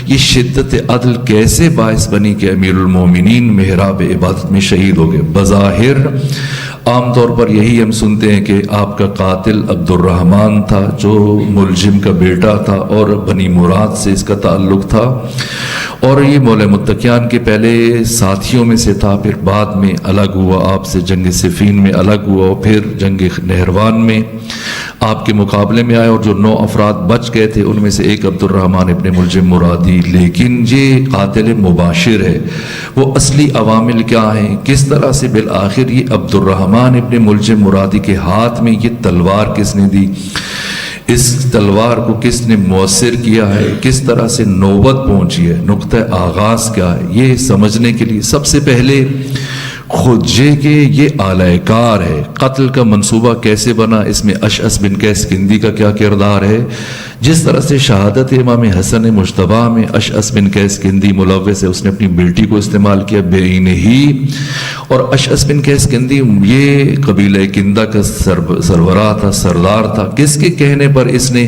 یہ شدت عدل کیسے باعث بنی کہ امیر المومنین محراب عبادت میں شہید ہو گئے؟ بظاہر عام طور پر یہی ہم سنتے ہیں کہ آپ کا قاتل عبد الرحمن تھا جو ملجم کا بیٹا تھا اور بنی مراد سے اس کا تعلق تھا، اور یہ مولا متقیان کے پہلے ساتھیوں میں سے تھا، پھر بعد میں الگ ہوا، آپ سے جنگ صفین میں الگ ہوا، اور پھر جنگ نہروان میں آپ کے مقابلے میں آئے، اور جو 9 افراد بچ گئے تھے ان میں سے ایک عبد الرحمن ابن ملجم مرادی۔ لیکن یہ قاتل مباشر ہے، وہ اصلی عوامل کیا ہیں؟ کس طرح سے بالآخر یہ عبد الرحمن ابن ملجم مرادی کے ہاتھ میں یہ تلوار کس نے دی، اس تلوار کو کس نے مؤثر کیا ہے، کس طرح سے نوبت پہنچی ہے، نقطہ آغاز کیا ہے، یہ سمجھنے کے لیے سب سے پہلے خود یہ کہ یہ اعلی کار ہے۔ قتل کا منصوبہ کیسے بنا، اس میں اشعث بن قیس کندی کا کیا کردار ہے؟ جس طرح سے شہادت امام حسن مجتبی میں اشعث بن قیس کندی ملوث ہے، اس نے اپنی بیٹی کو استعمال کیا بعینہ ہی، اور اشعث بن قیس کندی یہ قبیلہ کندہ کا سربراہ تھا، سردار تھا، کس کے کہنے پر اس نے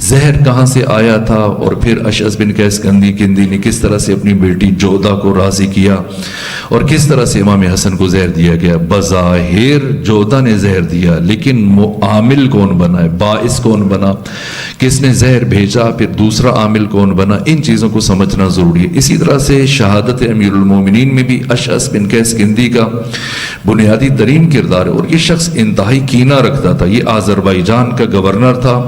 زہر کہاں سے آیا تھا، اور پھر اشعث بن قیس کندی نے کس طرح سے اپنی بیٹی جودہ کو راضی کیا، اور کس طرح سے امام حسن کو زہر دیا گیا۔ بظاہر جودہ نے زہر دیا، لیکن عامل کون بنا ہے، باعث کون بنا، کس نے زہر بھیجا، پھر دوسرا عامل کون بنا، ان چیزوں کو سمجھنا ضروری ہے۔ اسی طرح سے شہادت امیر المومنین میں بھی اشعث بن قیس کندی کا بنیادی ترین کردار ہے، اور یہ شخص انتہائی کینہ رکھتا تھا۔ یہ آذربائیجان کا گورنر تھا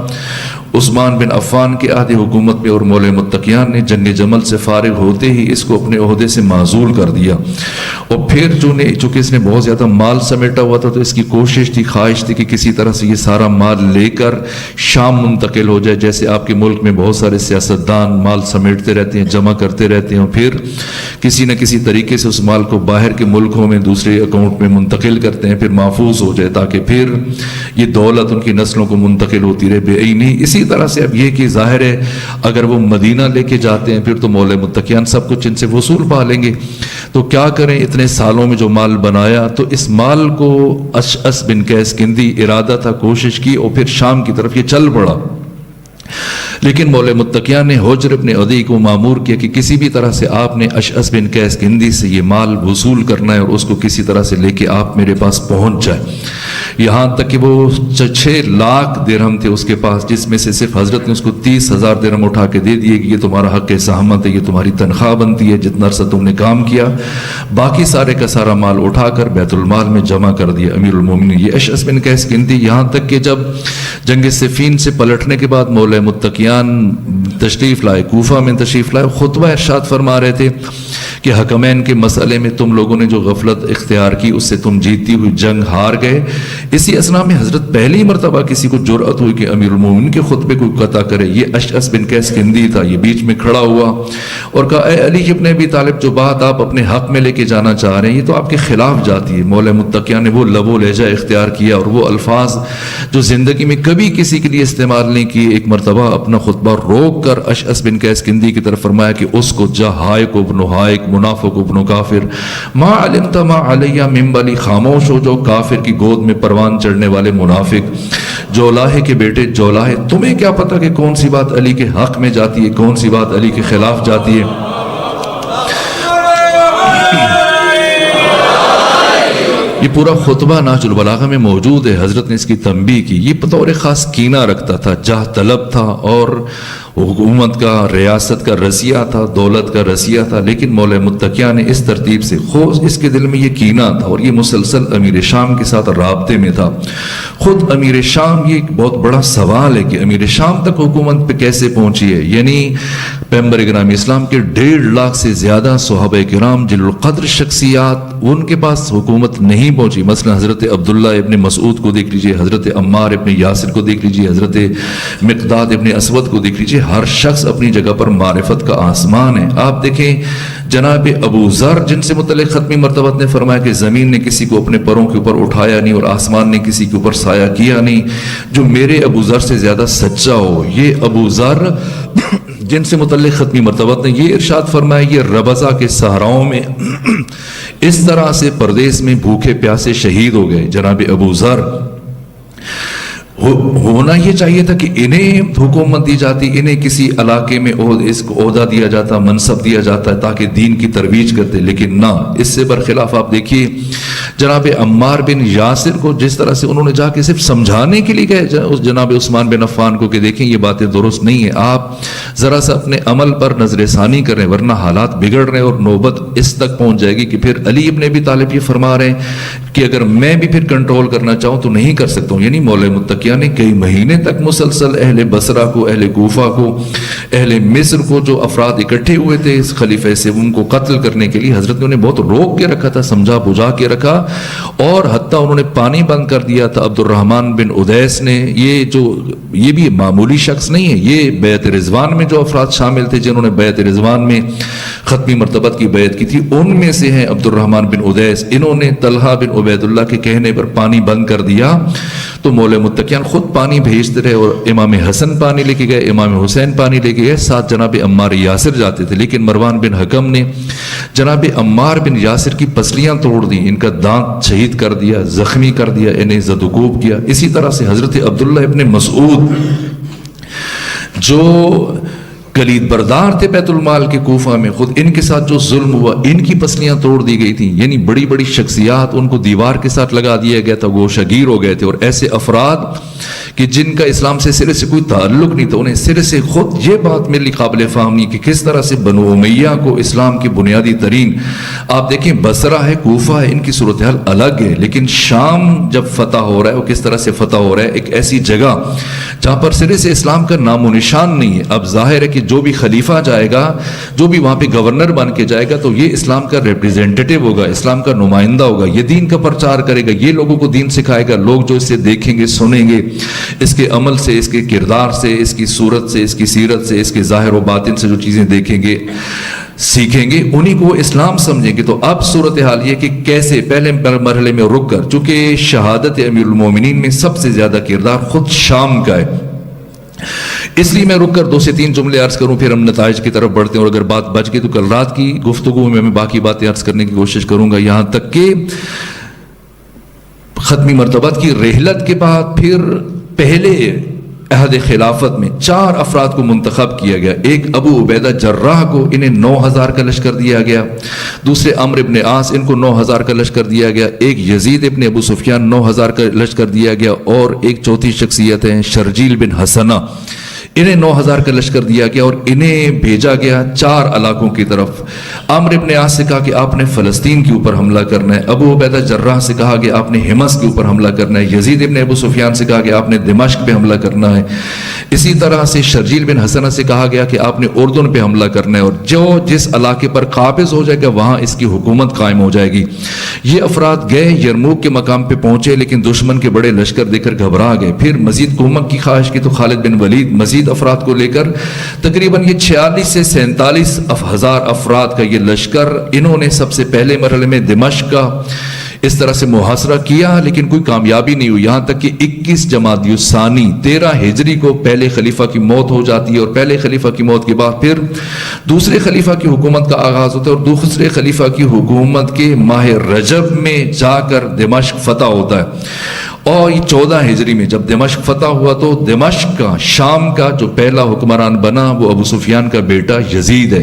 عثمان بن عفان کے عہد حکومت میں، اور مولا متقیان نے جنگ جمل سے فارغ ہوتے ہی اس کو اپنے عہدے سے معزول کر دیا، اور پھر چونکہ اس نے بہت زیادہ مال سمیٹا ہوا تھا تو اس کی کوشش تھی، خواہش تھی کہ کسی طرح سے یہ سارا مال لے کر شام منتقل ہو جائے۔ جیسے آپ کے ملک میں بہت سارے سیاستدان مال سمیٹتے رہتے ہیں، جمع کرتے رہتے ہیں، اور پھر کسی نہ کسی طریقے سے اس مال کو باہر کے ملکوں میں دوسرے اکاؤنٹ میں منتقل کرتے ہیں، پھر محفوظ ہو جائے تاکہ پھر یہ دولت ان کی نسلوں کو منتقل ہوتی رہے بعینی۔ اسی طرح سے اب یہ کہ ظاہر ہے اگر وہ مدینہ لے کے جاتے ہیں پھر تو مولا متقیان سب کچھ ان سے وصول پا لیں گے، تو کیا کریں؟ اتنے سالوں میں جو مال بنایا تو اس مال کو اشعث بن قیس کندی ارادہ تھا، کوشش کی، اور پھر شام کی طرف یہ چل پڑا۔ لیکن مولا متقیان نے حجر ابن عدی کو مامور کیا کہ کسی بھی طرح سے آپ نے اشعث بن قیس کندی سے یہ مال وصول کرنا ہے، اور اس کو کسی طرح سے لے کے آپ میرے پاس پہنچ جائے۔ یہاں تک کہ وہ 6 لاکھ درہم تھے اس کے پاس، جس میں سے صرف حضرت نے اس کو 30,000 درہم اٹھا کے دے دیے کہ یہ تمہارا حق سہامت ہے، یہ تمہاری تنخواہ بنتی ہے جتنا عرصہ تم نے کام کیا۔ باقی سارے کا سارا مال اٹھا کر بیت المال میں جمع کر دیا امیر المومنین۔ یہ اشعث بن قیس کندی، یہاں تک کہ جب جنگ صفین سے پلٹنے کے بعد مولا متقیان تشریف لائے، کوفہ میں تشریف لائے، خطبہ ارشاد فرما رہے تھے کہ حکمین کے مسئلے میں تم لوگوں نے جو غفلت اختیار کی اس سے تم جیتی ہوئی جنگ ہار گئے۔ اسی اثناء میں حضرت پہلی مرتبہ کسی کو جرأت ہوئی کہ امیر المومنین کے خطبے کو قطع کرے۔ یہ اشعث بن قیس کندی تھا، یہ بیچ میں کھڑا ہوا اور کہا اے علی ابن ابی طالب، جو بات آپ اپنے حق میں لے کے جانا چاہ رہے ہیں یہ تو آپ کے خلاف جاتی ہے۔ مولا متقیان نے وہ لب و لہجہ اختیار کیا اور وہ الفاظ جو زندگی میں کبھی کسی کے لیے استعمال نہیں کیے، ایک مرتبہ اپنا خطبہ روک کر اشعث بن قیس کندی کی طرف فرمایا کہ اس کو جا ہائک ابن ہائک، منافق ابن کافر، ما علمت ما علیہ من بلی، خاموش ہو جو کافر کی گود میں پروان چڑھنے والے منافق، جولاہے کے بیٹے جولاہے، تمہیں کیا پتا کہ کون سی بات علی کے حق میں جاتی ہے، کون سی بات علی کے خلاف جاتی ہے۔ یہ پورا خطبہ نہج البلاغہ میں موجود ہے، حضرت نے اس کی تنبیہ کی۔ یہ بطور خاص کینہ رکھتا تھا، جاہ طلب تھا اور حکومت کا، ریاست کا رسیہ تھا، دولت کا رسیہ تھا، لیکن مولا متقیان نے اس ترتیب سے خود اس کے دل میں یہ کینہ تھا اور یہ مسلسل امیر شام کے ساتھ رابطے میں تھا۔ خود امیر شام، یہ ایک بہت بڑا سوال ہے کہ امیر شام تک حکومت پہ کیسے پہنچی ہے، یعنی پیغمبر اکرام اسلام کے 1.5 لاکھ سے زیادہ صحابہ کرام جلیل القدر شخصیات، ان کے پاس حکومت نہیں پہنچی۔ مثلا حضرت عبداللہ ابن مسعود کو دیکھ لیجئے، حضرت عمار ابن یاسر کو دیکھ لیجئے، حضرت مقداد ابن اسود کو دیکھ لیجئے، ہر شخص اپنی جگہ پر معرفت کا آسمان ہے۔ آپ دیکھیں جناب ابو ذر جن سے متعلق ختمی مرتبت نے فرمایا کہ زمین نے کسی کو اپنے پروں کے اوپر اٹھایا نہیں اور آسمان نے کسی کے اوپر سایہ کیا نہیں جو میرے ابو ذر سے زیادہ سچا ہو۔ یہ ابو ذر جن سے متعلق ختمی مرتبت نے یہ ارشاد فرمایا، یہ ربضہ کے صحراؤں میں اس طرح سے پردیس میں بھوکے پیاسے شہید ہو گئے۔ جناب ابو ذر ہونا یہ چاہیے تھا کہ انہیں حکومت دی جاتی، انہیں کسی علاقے میں اس کو عہدہ دیا جاتا، منصب دیا جاتا ہے تاکہ دین کی ترویج کرتے، لیکن نہ، اس سے برخلاف آپ دیکھیے جناب عمار بن یاسر کو جس طرح سے انہوں نے جا کے صرف سمجھانے کے لیے گئے اس جناب عثمان بن عفان کو کہ دیکھیں یہ باتیں درست نہیں ہیں، آپ ذرا سا اپنے عمل پر نظر ثانی کر رہے ہیں ورنہ حالات بگڑ رہے ہیں اور نوبت اس تک پہنچ جائے گی کہ پھر علی ابن ابی طالب یہ فرما رہے ہیں کہ اگر میں بھی پھر کنٹرول کرنا چاہوں تو نہیں کر سکتا ہوں۔ یعنی مولا متقیہ نے کئی مہینے تک مسلسل اہل بصرہ کو، اہل کوفہ کو، اہل مصر کو جو افراد اکٹھے ہوئے تھے اس خلیفہ سوم کو قتل کرنے کے لیے، حضرت نے انہیں بہت روک کے رکھا تھا، سمجھا بجھا کے رکھا، اور حتیٰ انہوں نے پانی بند کر دیا تھا۔ عبد الرحمن بن ادیس نے، یہ بھی معمولی شخص نہیں ہے، یہ بیعت رضوان میں جو افراد شامل تھے جنہوں نے بیعت رضوان میں ختمی مرتبت کی بیعت کی تھی، ان میں سے ہیں عبد الرحمن بن ادیس۔ انہوں نے طلحہ بن عبید اللہ کے کہنے پر پانی بند کر دیا تو مولا متقیان خود پانی بھیجتے رہے اور امام حسن پانی لے کے گئے، امام حسین پانی لے کے گئے، ساتھ جناب عمار یاسر جاتے تھے، لیکن مروان بن حکم نے جناب عمار بن یاسر کی پسلیاں توڑ دیں، ان کا دانت شہید کر دیا، زخمی کر دیا، انہیں زدوکوب کیا۔ اسی طرح سے حضرت عبداللہ ابن مسعود جو کلید بردار تھے بیت المال کے کوفہ میں، خود ان کے ساتھ جو ظلم ہوا ان کی پسلیاں توڑ دی گئی تھیں، یعنی بڑی بڑی شخصیات ان کو دیوار کے ساتھ لگا دیا گیا تھا، گوشگیر ہو گئے تھے، اور ایسے افراد کہ جن کا اسلام سے سرے سے کوئی تعلق نہیں تھا، انہیں سرے سے خود یہ بات میرے لیے قابل فہم نہیں کہ کس طرح سے بنو امیہ کو اسلام کی بنیادی ترین، آپ دیکھیں بصرہ ہے، کوفہ ہے، ان کی صورتحال الگ ہے، لیکن شام جب فتح ہو رہا ہے وہ کس طرح سے فتح ہو رہا ہے، ایک ایسی جگہ جہاں پر سرے سے اسلام کا نام و نشان نہیں ہے۔ اب ظاہر ہے کہ جو بھی خلیفہ جائے گا، جو بھی وہاں پہ گورنر بن کے جائے گا تو یہ اسلام کا ریپریزنٹیٹیو ہوگا، اسلام کا نمائندہ ہوگا، یہ دین کا پرچار کرے گا، یہ لوگوں کو دین سکھائے گا، لوگ جو اس سے دیکھیں گے سنیں گے، اس کے عمل سے، اس کے کردار سے، اس کی صورت سے، اس کی سیرت سے، اس کے ظاہر و باطن سے جو چیزیں دیکھیں گے سیکھیں گے انہی کو اسلام سمجھیں گے۔ تو اب صورتحال یہ کہ کیسے پہلے مرحلے میں رک کر، چونکہ شہادت امیر المومنین میں سب سے زیادہ کردار خود شام کا ہے، اس لیے میں رک کر 2 سے 3 جملے عرض کروں، پھر ہم نتائج کی طرف بڑھتے ہیں، اور اگر بات بچ گئی تو کل رات کی گفتگو میں باقی باتیں عرض کرنے کی کوشش کروں گا، یہاں تک کہ ختمی مرتبت کی رحلت کے بعد پھر پہلے عہد خلافت میں 4 افراد کو منتخب کیا گیا۔ ایک ابو عبیدہ جراح کو، انہیں 9000 کا لشکر دیا گیا، دوسرے عمرو ابن عاص، ان کو 9000 کا لشکر دیا گیا، ایک یزید ابن ابو سفیان 9000 کا لشکر دیا گیا، اور ایک چوتھی شخصیت ہے شرجیل بن حسنہ، انہیں 9000 کا لشکر دیا گیا اور انہیں بھیجا گیا 4 علاقوں کی طرف۔ عمرو ابن عاص سے کہا کہ آپ نے فلسطین کے اوپر حملہ کرنا ہے، ابو عبیدہ جراح سے کہا کہ آپ نے حمص کے اوپر حملہ کرنا ہے، یزید ابن ابو سفیان سے کہا کہ آپ نے دمشق پہ حملہ کرنا ہے، اسی طرح سے شرجیل بن حسنہ سے کہا گیا کہ آپ نے اردن پہ حملہ کرنا ہے، اور جو جس علاقے پر قابض ہو جائے گا وہاں اس کی حکومت قائم ہو جائے گی۔ یہ افراد گئے، یرموک کے مقام پہ پہنچے، لیکن دشمن کے بڑے لشکر دیکھ کر گھبرا گئے۔ پھر مزید کومک کی خواہش کی تو خالد بن ولید مزید افراد کو لے کر تقریباً یہ 46 سے 47 ہزار افراد کا یہ لشکر، انہوں نے سب سے پہلے مرحلے میں دمشق کا اس طرح سے محاصرہ کیا، لیکن کوئی کامیابی نہیں ہوئی، یہاں تک کہ 21 جمادی الثانی 13 ہجری کو پہلے خلیفہ کی موت ہو جاتی ہے، اور پہلے خلیفہ کی موت کے بعد پھر دوسرے خلیفہ کی حکومت کا آغاز ہوتا ہے، اور دوسرے خلیفہ کی حکومت کے ماہ رجب میں جا کر دمشق فتح ہوتا ہے۔ اور 14 ہجری میں جب دمشق فتح ہوا تو دمشق کا، شام کا جو پہلا حکمران بنا وہ ابو سفیان کا بیٹا یزید ہے،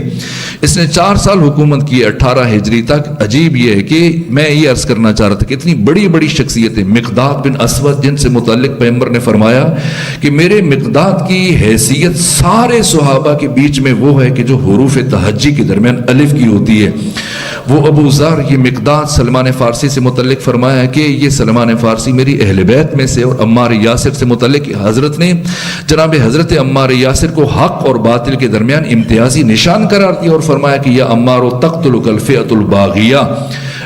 اس نے 4 سال حکومت کی 18 ہجری تک۔ عجیب یہ ہے کہ میں یہ عرض کرنا چاہ رہا تھا کہ اتنی بڑی بڑی شخصیتیں، مقداد بن اسود جن سے متعلق پیغمبر نے فرمایا کہ میرے مقداد کی حیثیت سارے صحابہ کے بیچ میں وہ ہے کہ جو حروف تہجی کے درمیان الف کی ہوتی ہے، وہ ابو ذر، یہ مقداد سلمان فارسی سے متعلق فرمایا ہے کہ یہ سلمان فارسی میری اہل بیت میں سے، اور عمار یاسر سے متعلق حضرت نے جناب حضرت عمار یاسر کو حق اور باطل کے درمیان امتیازی نشان قرار دیا اور فرمایا کہ یا عمار تقتلک الفئۃ الباغیہ،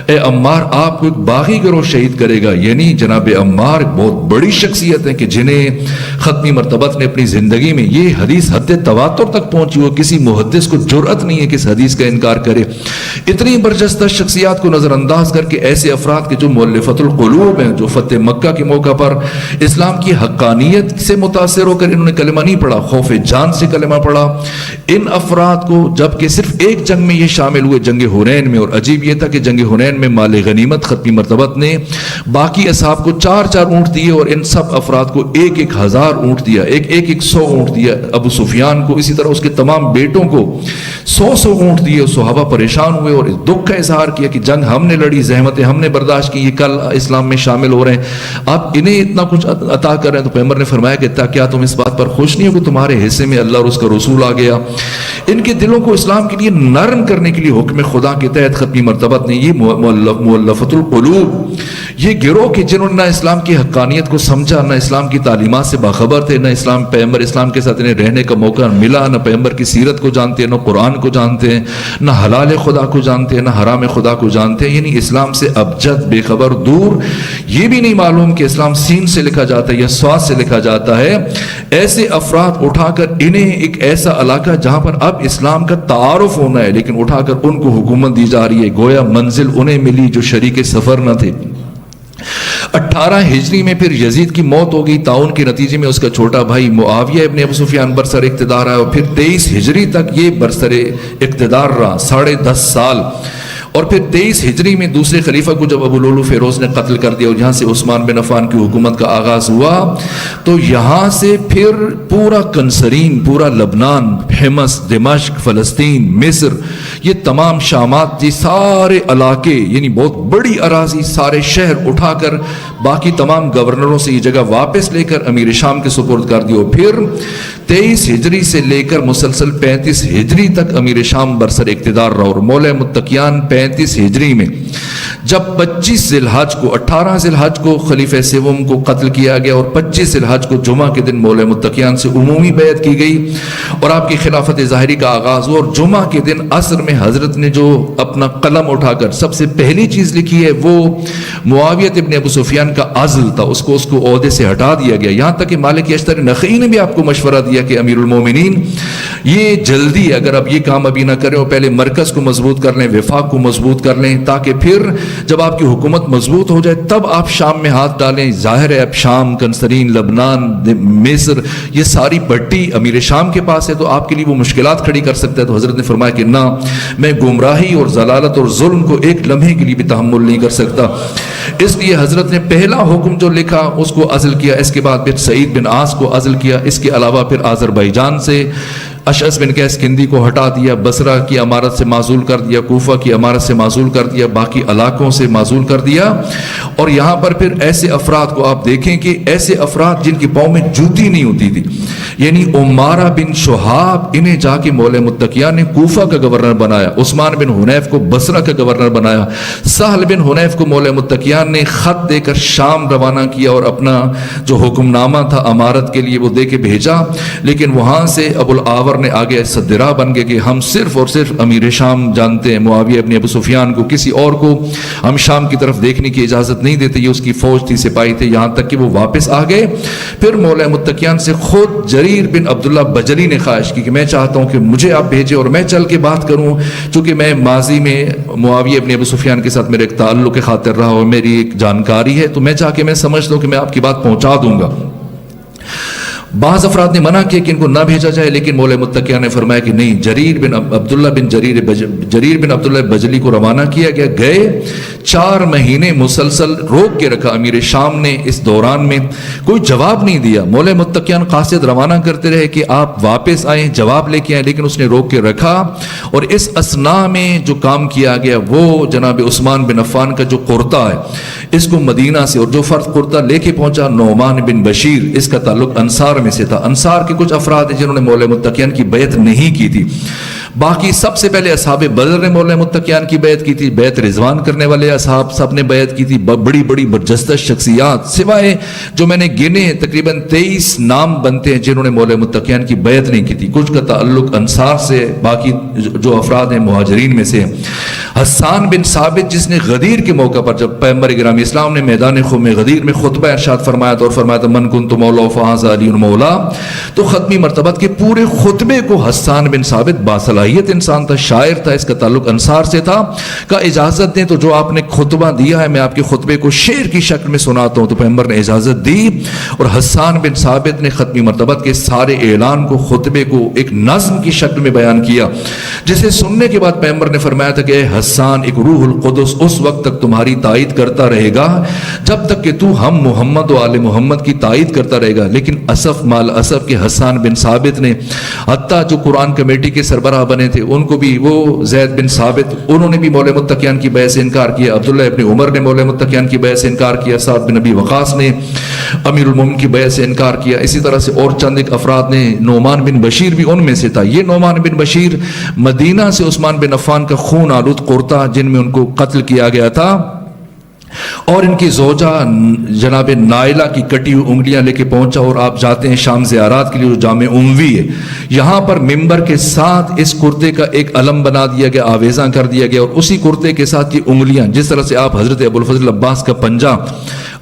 اے عمار آپ کو ایک باغی گروہ شہید کرے گا۔ یعنی جناب عمار بہت بڑی شخصیت ہیں کہ جنہیں ختمی مرتبت نے اپنی زندگی میں، یہ حدیث حد تواتر تک پہنچی ہو، کسی محدث کو جرأت نہیں ہے کہ اس حدیث کا انکار کرے۔ اتنی برجستہ شخصیات کو نظر انداز کر کے ایسے افراد کے جو مؤلفۃ القلوب ہیں، جو فتح مکہ کے موقع پر اسلام کی حقانیت سے متاثر ہو کر انہوں نے کلمہ نہیں پڑھا، خوف جان سے کلمہ پڑھا، ان افراد کو جبکہ صرف ایک جنگ میں یہ شامل ہوئے، جنگ حنین میں، اور عجیب یہ تھا کہ جنگ حنین حنین میں مال غنیمت ختمی مرتبت نے باقی اصحاب کو 4 اونٹ دیے اور ان سب افراد کو 1,000 اونٹ دیا، ایک 100 اونٹ دیا ابو سفیان کو، اسی طرح اس کے تمام بیٹوں کو 100 اونٹ دیے۔ صحابہ پریشان ہوئے اور دکھ کا اظہار کیا کہ جنگ ہم نے لڑی، زحمتیں ہم نے برداشت کی، یہ کل اسلام میں شامل ہو رہے ہیں، آپ انہیں اتنا کچھ عطا کر رہے ہیں۔ تو پیغمبر نے فرمایا کہ کیا تم اس بات پر خوش نہیں ہو کہ تمہارے حصے میں اللہ اور اس کا رسول آ گیا؟ ان کے دلوں کو اسلام کے لیے نرم کرنے کے لیے حکم خدا کے تحت ختمی مرتبت نے یہ مؤلفۃ القلوب، یہ گروہ کے جنہوں نے نہ اسلام کی حقانیت کو سمجھا، نہ اسلام کی تعلیمات سے باخبر تھے، نہ پیغمبر اسلام کے ساتھ انہیں رہنے کا موقع ملا، نہ پیغمبر کی سیرت کو جانتے ہیں، نہ قرآن کو جانتے ہیں، نہ حلال خدا کو جانتے ہیں، نہ حرام خدا کو جانتے ہیں، یعنی اسلام سے ابجد بے خبر دور، یہ بھی نہیں معلوم کہ اسلام سین سے لکھا جاتا ہے یا سواد سے لکھا جاتا ہے۔ ایسے افراد اٹھا کر انہیں ایک ایسا علاقہ جہاں پر اب اسلام کا تعارف ہونا ہے لیکن اٹھا کر ان کو حکومت دی جا رہی ہے، گویا منزل انہیں ملی جو شریک سفر نہ تھے۔ 18 ہجری میں پھر یزید کی موت ہو گئی، طاعون کے نتیجے میں اس کا چھوٹا بھائی معاویہ ابن ابو سفیان برسر اقتدار آیا، اور پھر 23 ہجری تک یہ برسر اقتدار رہا 10.5 سال۔ اور پھر 23 ہجری میں دوسرے خلیفہ کو جب ابو لولو فیروز نے قتل کر دیا اور یہاں سے عثمان بن عفان کی حکومت کا آغاز ہوا، تو یہاں سے پھر پورا کنسرین، پورا لبنان، حمص، دمشق، فلسطین، مصر، یہ تمام شامات، یہ سارے علاقے، یعنی بہت بڑی اراضی، سارے شہر اٹھا کر باقی تمام گورنروں سے یہ جگہ واپس لے کر امیر شام کے سپرد کر دی، اور پھر 23 ہجری سے لے کر مسلسل 35 ہجری تک امیر شام برسر اقتدار رہا۔ اور مولا متقیان 35 ہجری میں جب 25 ذی الحج کو، 18 ذی الحج کو خلیفہ سوم کو قتل کیا گیا اور 25 ذی الحج کو جمعہ کے دن مولا متقیان سے عمومی بیعت کی گئی اور آپ کی خلافت ظاہری کا آغاز ہوا، اور جمعہ کے دن عصر میں حضرت نے جو اپنا قلم اٹھا کر سب سے پہلی چیز لکھی ہے وہ معاویہ ابن ابو سفیان کا عزل تھا، اس کو عہدے سے ہٹا دیا گیا۔ یہاں تک کہ مالک اشتری نخعی نے بھی آپ کو مشورہ دیا کہ امیر المومنین یہ جلدی اگر اب یہ کام ابھی نہ کریں اور پہلے مرکز کو مضبوط کر لیں، وفاق کو مضبوط کر لیں، تاکہ پھر جب آپ کی حکومت مضبوط ہو جائے تب آپ شام میں ہاتھ ڈالیں۔ ظاہر ہے اب شام، کنسرین، لبنان، مصر، یہ ساری پٹی امیر شام کے پاس ہے تو آپ کے لیے وہ مشکلات کھڑی کر سکتا ہے۔ تو حضرت نے فرمایا کہ نہ، میں گمراہی اور ضلالت اور ظلم کو ایک لمحے کے لیے بھی تحمل نہیں کر سکتا۔ اس لیے حضرت نے پہلا حکم جو لکھا اس کو عزل کیا، اس کے بعد پھر سعید بن عاص کو عزل کیا، اس کے علاوہ پھر آذربائیجان سے اشعث بن قیس کندی کو ہٹا دیا، بصرہ کی امارت سے معزول کر دیا، کوفہ کی امارت سے معزول کر دیا، باقی علاقوں سے معزول کر دیا۔ اور یہاں پر پھر ایسے افراد کو آپ دیکھیں کہ ایسے افراد جن کی پاؤں میں جوتی نہیں ہوتی تھی، یعنی عمارہ بن شہاب، انہیں جا کے مولا متقیان نے کوفہ کا گورنر بنایا، عثمان بن حنیف کو بصرہ کا گورنر بنایا، سہل بن حنیف کو مولا متقیان نے خط دے کر شام روانہ کیا اور اپنا جو حکم نامہ تھا امارت کے لیے وہ دے کے بھیجا، لیکن وہاں سے ابو الاور نے آگے صدرا بن گئے کہ ہم صرف اور صرف امیر شام جانتے ہیں، معاویہ ابن ابو سفیان کو، کسی اور کو ہم شام کی طرف دیکھنے کی اجازت نہیں دیتے، یہ اس کی فوج تھی، سپاہی تھے، یہاں تک کہ وہ واپس آ گئے۔ پھر مولا متقیان سے خود جریر بن عبداللہ بجلی نے خواہش کی کہ میں چاہتا ہوں کہ مجھے آپ بھیجیں اور میں چل کے بات کروں، چونکہ میں ماضی میں معاویہ ابن ابو سفیان کے ساتھ میرے ایک تعلق کے خاطر رہا اور میری ایک جانکاری ہے، تو میں چاہ کے میں سمجھتا ہوں کہ میں آپ کی بات پہنچا دوں گا۔ بعض افراد نے منع کیا کہ ان کو نہ بھیجا جائے، لیکن مولا متقیان نے فرمایا کہ نہیں، جریر بن عبداللہ بجلی کو روانہ کیا گیا، گئے 4 مہینے مسلسل روک کے رکھا امیر شام نے، اس دوران میں کوئی جواب نہیں دیا۔ مولا متقیان قاصد روانہ کرتے رہے کہ آپ واپس آئیں، جواب لے کے آئیں، لیکن اس نے روک کے رکھا، اور اس اثناء میں جو کام کیا گیا وہ جناب عثمان بن عفان کا جو کرتا ہے اس کو مدینہ سے، اور جو فرد کرتا لے کے پہنچا نعمان بن بشیر، اس کا تعلق انصار میں سے تھا۔ انصار کے کچھ افراد ہیں جنہوں نے مولا متقیان کی بیعت نہیں کی تھی، باقی سب سے پہلے اصحاب بدر نے مولا متقیان کی بیعت کی تھی، بیعت رضوان کرنے والے اصحاب سب نے بیعت کی تھی، بڑی بڑی برجستہ شخصیات، سوائے جو میں نے گنے تقریباً 23 نام بنتے ہیں جنہوں نے مولا متقیان کی بیعت نہیں کی تھی، کچھ کا تعلق انصار سے، باقی جو افراد ہیں مہاجرین میں سے۔ حسان بن ثابت جس نے غدیر کے موقع پر جب پیغمبر گرامی اسلام نے میدان خم غدیر میں خطبہ ارشاد فرمایا تو، اور فرمایا من کنت مولا فہذا علی مولا، تو ختمی مرتبت کے پورے خطبے کو حسان بن ثابت باصلاحیت انسان تھا، شاعر تھا، اس کا تعلق انصار سے تھا، کہ اجازت دیں تو جو آپ نے خطبہ دیا ہے میں آپ کے خطبے کو شعر کی شکل میں سناتا ہوں، تو پیغمبر نے اجازت دی، اور حسان بن ثابت نے ختمی مرتبت کے سارے اعلان کو، خطبے کو ایک نظم کی شکل میں بیان کیا، جسے سننے کے بعد پیغمبر نے فرمایا تھا کہ اے حسان، ایک روح القدس اس وقت تک تمہاری تائید کرتا رہے گا جب تک کہ تو ہم محمد و آل محمد کی تائید کرتا رہے گا. لیکن اسف مال اسف کہ حسان بن ثابت نے، حتیٰ جو قرآن کمیٹی کے سربراہ بنے تھے ان کو بھی، وہ زید بن ثابت، انہوں نے بھی مولى متقیان کی بیعت سے انکار کیا. عبداللہ ابن عمر نے مولى متقیان کی بیعت سے انکار کیا. سعد بن ابی وقاص نے امیر المومنین کی بیعت سے انکار کیا. اسی طرح سے اور چند ایک افراد نے، نعمان بن بشیر بھی ان میں سے تھا. یہ نعمان بن بشیر مدینہ سے عثمان بن عفان کا خون آلود قرطہ جن میں ان کو قتل کیا گیا تھا، اور ان کی زوجہ جناب نائلہ کی کٹی ہوئی انگلیاں لے کے پہنچا. اور آپ جاتے ہیں شام زیارات کے لیے، جو جامع اموی ہے، یہاں پر ممبر کے ساتھ اس کرتے کا ایک علم بنا دیا گیا، آویزاں کر دیا گیا، اور اسی کرتے کے ساتھ یہ انگلیاں، جس طرح سے آپ حضرت ابوالفضل عباس کا پنجہ